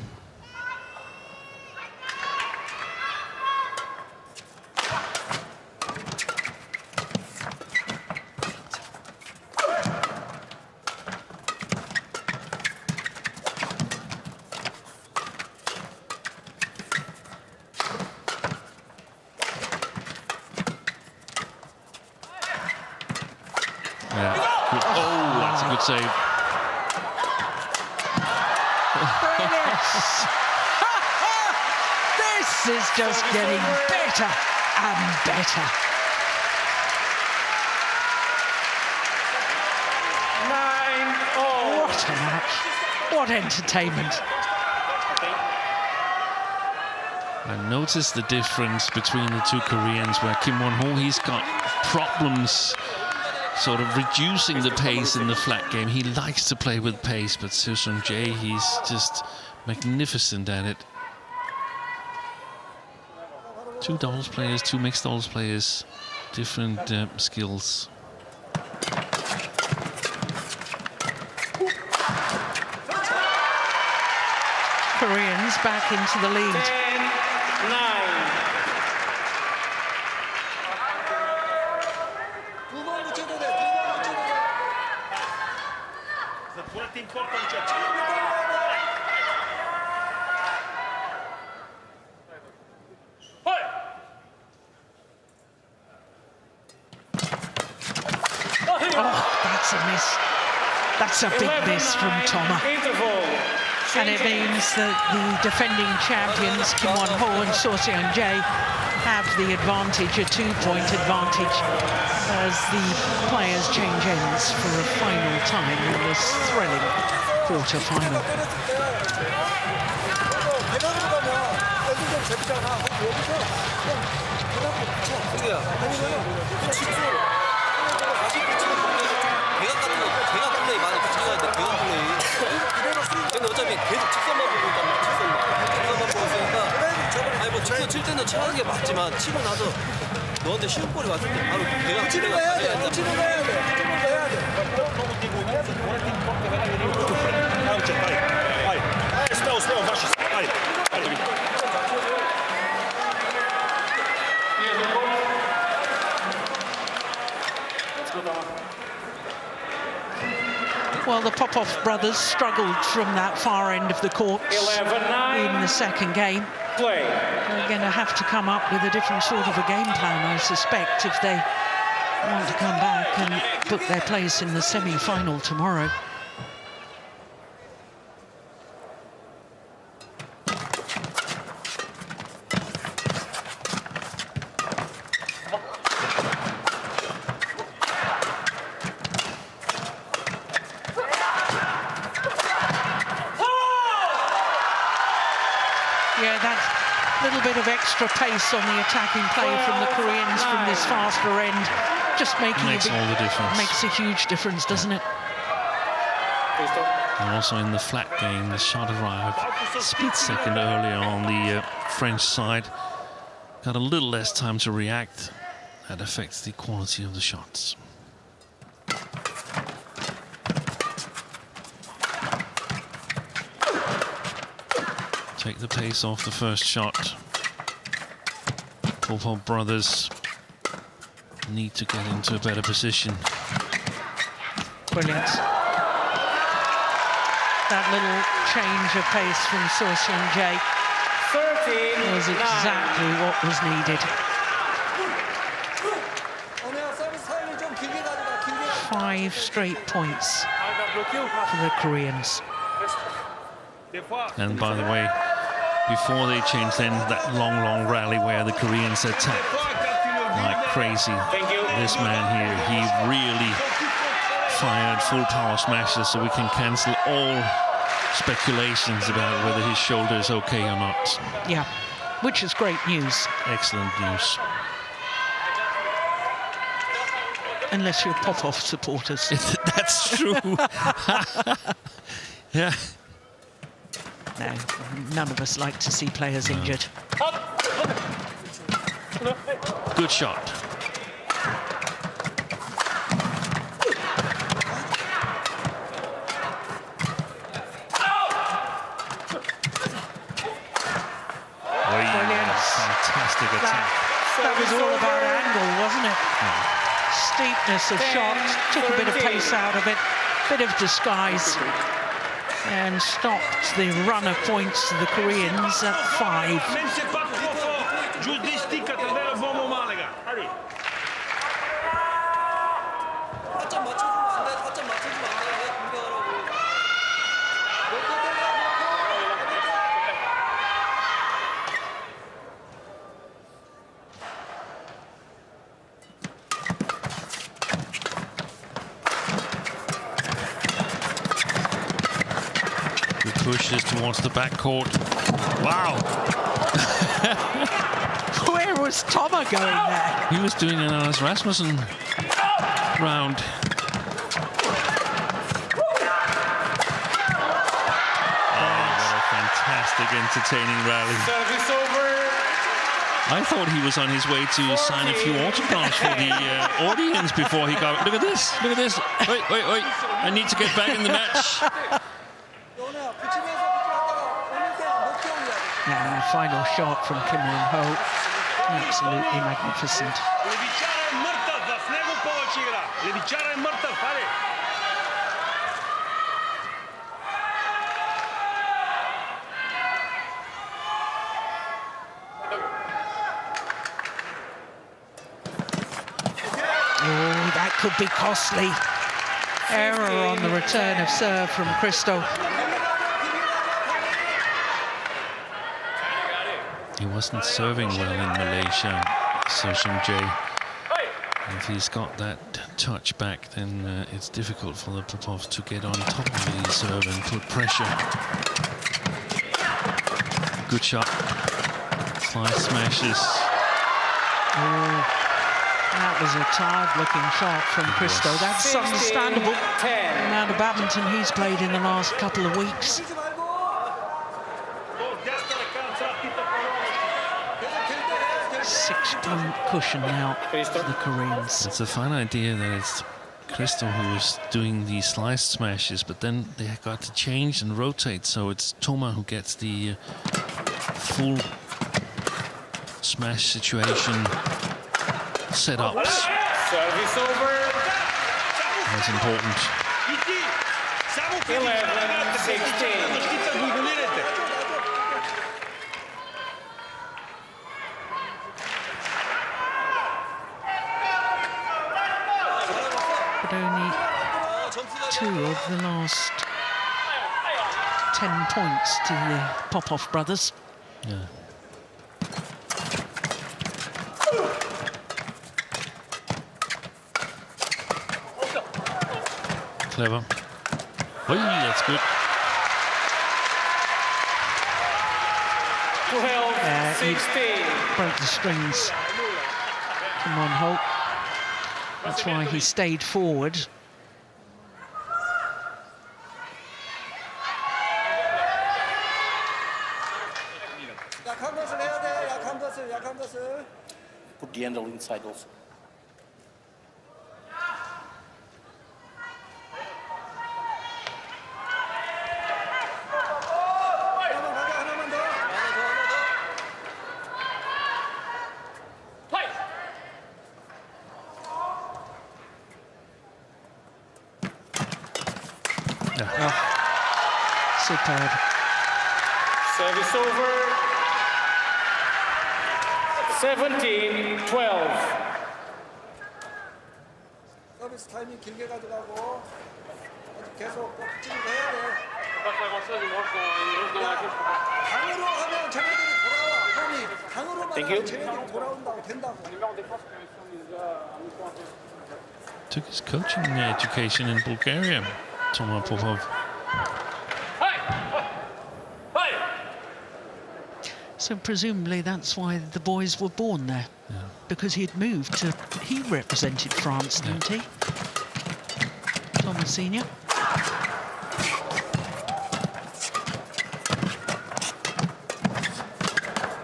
Save. Brilliant. This is just getting better and better. 9-0. What a match. What entertainment. I noticed the difference between the two Koreans, where Kim Won-ho, he's got problems sort of reducing the pace in the flat game. He likes to play with pace, but Seo Seung-jae, he's just magnificent at it. Two doubles players, two mixed doubles players, different skills. Koreans back into the lead. 10-9. Oh, that's a miss. That's a big miss from Toma. And it means that the defending champions, Kim Won-ho and Seo Seung-jae, have the advantage, a 2-point advantage, as the players change ends for a final time in this thrilling quarter-final. 근데 어차피 계속 직선만 보고 있단 말이야. 직선만 보고 있으니까 아니 뭐 직선 칠 때는 최악하게 맞지만 치고 나서 너한테 쉬운 볼이 왔을 때 바로 내가 치는 거 해야 돼. 치는 거 해야 돼. 치는 거 해야 돼. Well, the Popov brothers struggled from that far end of the court in the second game. They're going to have to come up with a different sort of a game plan, I suspect, if they want to come back and book their place in the semi-final tomorrow. Yeah, that little bit of extra pace on the attacking play from the Koreans from this faster end, just making Makes all the difference. Makes a huge difference, doesn't it? And also in the flat game, the shot arrived a split second earlier on the French side. Got a little less time to react. That affects the quality of the shots. Take the pace off the first shot. Popov brothers need to get into a better position. Brilliant. That little change of pace from Seo Seung-jae was exactly what was needed. 5 straight points for the Koreans. And by the way, before they changed in that long rally where the Koreans attacked like crazy, this man here, he really fired full power smashes, so we can cancel all speculations about whether his shoulder is okay or not. Yeah, which is great news. Excellent news. Unless you're Popov supporters. That's true. Yeah. No, none of us like to see players injured. Good shot. Brilliant. Fantastic attack. That was all about angle, wasn't it? Steepness of shots, took a bit of pace out of it, bit of disguise, and stopped the run of points to the Koreans at 5. Pushes towards the backcourt. Wow! Where was Toma going there? He was doing an Anders Rasmussen round. Fantastic, entertaining rally. Service over. I thought he was on his way to sign a few autographs for the audience before he got. Look at this! Look at this! Wait! I need to get back in the match. Yeah, final shot from Kim Won-ho. Absolutely magnificent. Oh, that could be costly. Error on the return of serve from Christo. He wasn't serving well in Malaysia, Seo Jae. If he's got that touch back, then it's difficult for the Popov to get on top of the serve and put pressure. Good shot. Slice smashes. Oh. That was a tired-looking shot from Christo. That's understandable. The amount of badminton he's played in the last couple of weeks. 6-point cushion now for the Koreans. It's a fine idea that it's Christo who is doing the slice smashes, but then they got to change and rotate, so it's Toma who gets the full smash situation setups. Service over. That's important. 11-16. But only 2 of the last 10 points to the Popov brothers. Yeah. Clever. Oh, that's good. 12-16. Broke the strings. Come on, Holt. That's why he stayed forward. Put the handle inside also. Superb. Service over. 17-12. 서비스 타이밍 길게 가져가고 계속 찌르고 해야 돼. 강으로 하면 쟤네들이 돌아와. 형이 강으로만 하면 쟤네들이 돌아온다고 된다고. Took his coaching education in Bulgaria, Toma Popov. So presumably that's why the boys were born there, because he'd moved to. He represented France, didn't he? Thomas Senior.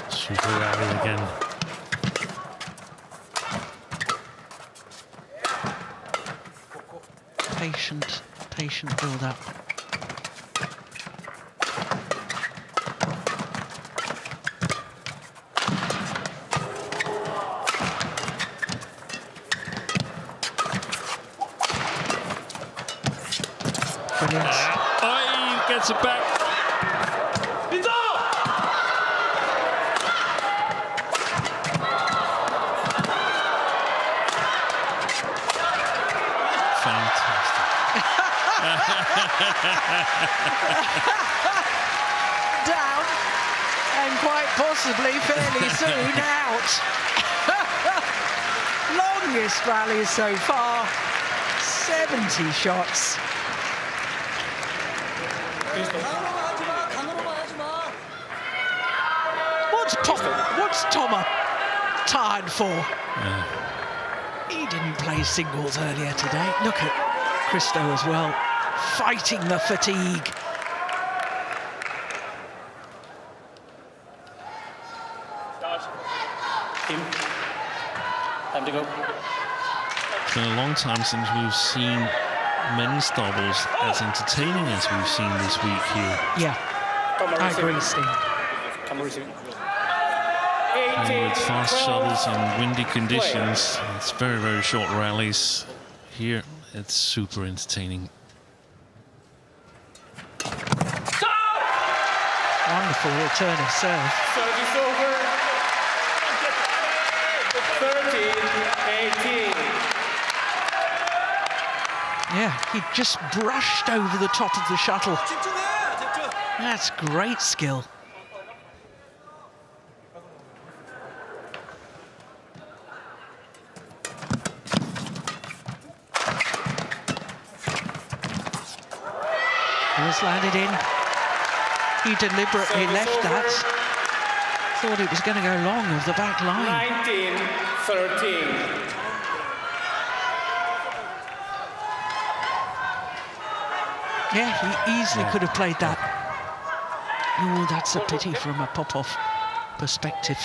Super rally again. Patient build-up. Brilliant. Oh, he gets it back. Down, and quite possibly fairly soon out. Longest rally so far, 70 shots. What's Popov? What's Toma tired for? He didn't play singles earlier today. Look at Christo as well, fighting the fatigue. Time to go. It's been a long time since we've seen men's doubles as entertaining as we've seen this week here. Yeah, I agree, Steve. And with fast shuttles and windy conditions, it's very, very short rallies. Here, it's super entertaining. Wonderful return of serve. Service over. 13-18. Yeah, he just brushed over the top of the shuttle. That's great skill. It was landed in. He deliberately left that. Thought it was going to go long of the back line. 19-13. Yeah, he easily could have played that. Oh, that's a pity from a Popov perspective.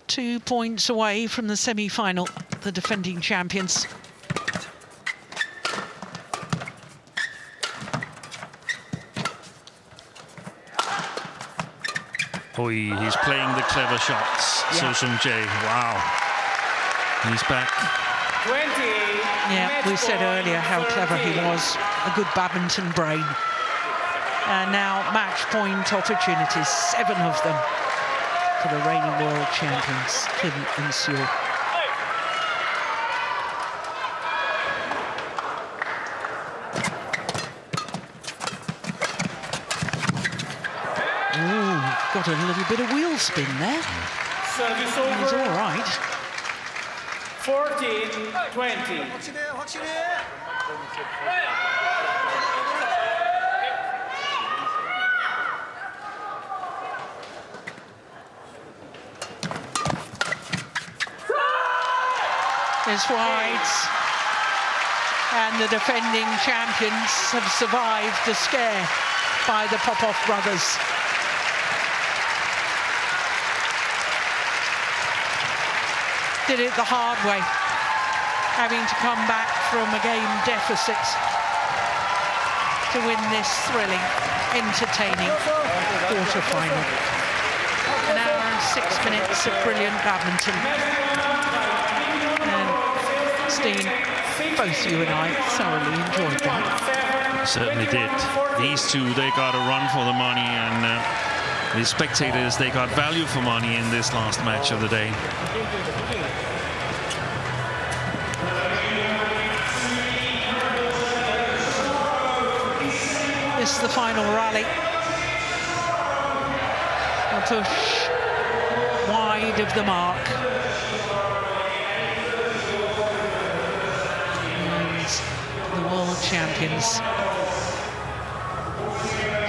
2 points away from the semi-final, the defending champions. Oh, he's playing the clever shots. Yeah. So-Sung Jae, wow. He's back. 20. Yeah, we said earlier how clever he was. A good badminton brain. And now match point opportunities, 7 of them for the reigning world champions, Kim and Seo. Ooh, got a little bit of wheel spin there. Service He's all over. right. 14-20. 확실해, 확실해. It's wide. And the defending champions have survived the scare by the Popov brothers. Did it the hard way, having to come back from a game deficit to win this thrilling, entertaining quarter-final. An hour and 6 minutes of brilliant badminton. And Steen, both you and I thoroughly enjoyed that. Certainly did. These two, they got a run for the money, and the spectators, they got value for money in this last match of the day. This is the final rally. A push wide of the mark. And the world champions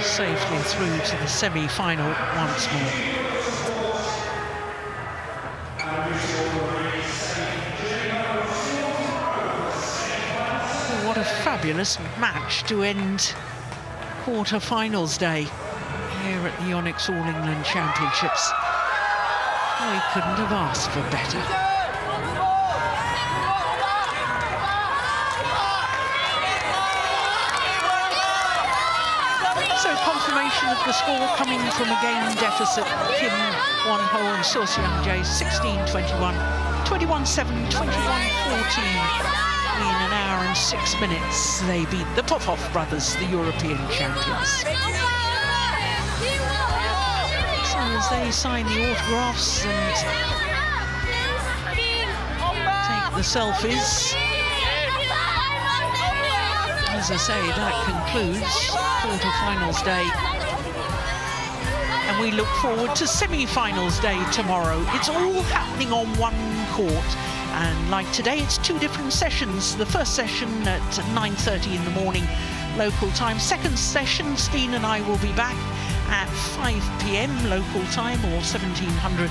safely through to the semi-final once more. What a fabulous match to end quarter-finals day here at the YONEX All England Championships. We couldn't have asked for better. So confirmation of the score coming from a game deficit. Kim Won-ho and So-Sung Jae 16-21, 21-7, 21-14. In an hour and 6 minutes, they beat the Popov brothers, the European champions. So as they sign the autographs and take the selfies, as I say, that concludes quarter-finals day. And we look forward to semi-finals day tomorrow. It's all happening on one court. And like today, it's 2 different sessions. The first session at 9:30 in the morning, local time. Second session, Steen and I will be back at 5 p.m. local time or 1700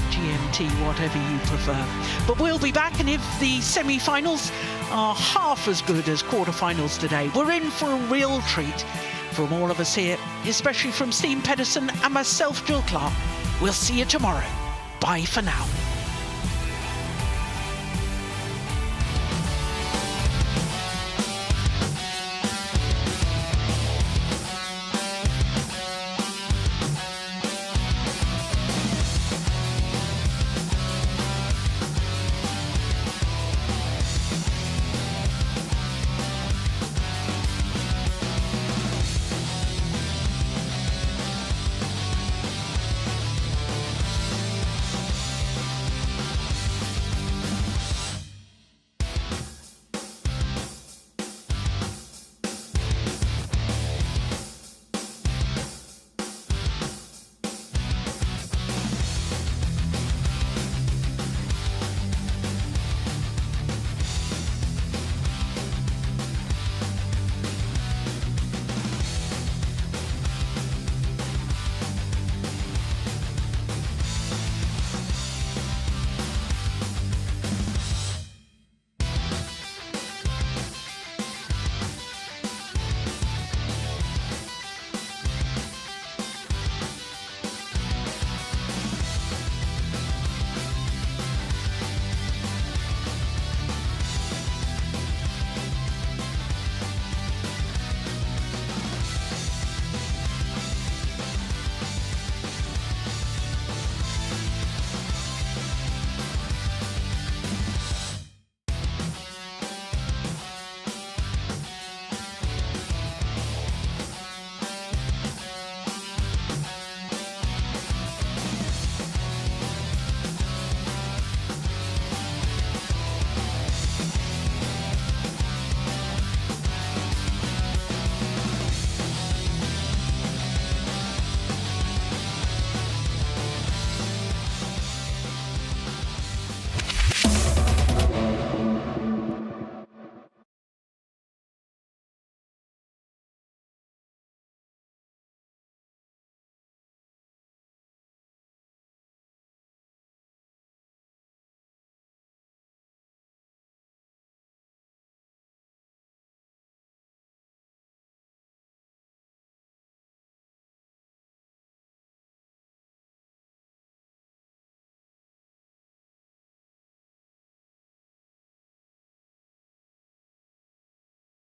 GMT, whatever you prefer. But we'll be back, and if the semi-finals are half as good as quarterfinals today, we're in for a real treat. From all of us here, especially from Steve Pedersen and myself, Jill Clark, we'll see you tomorrow. Bye for now.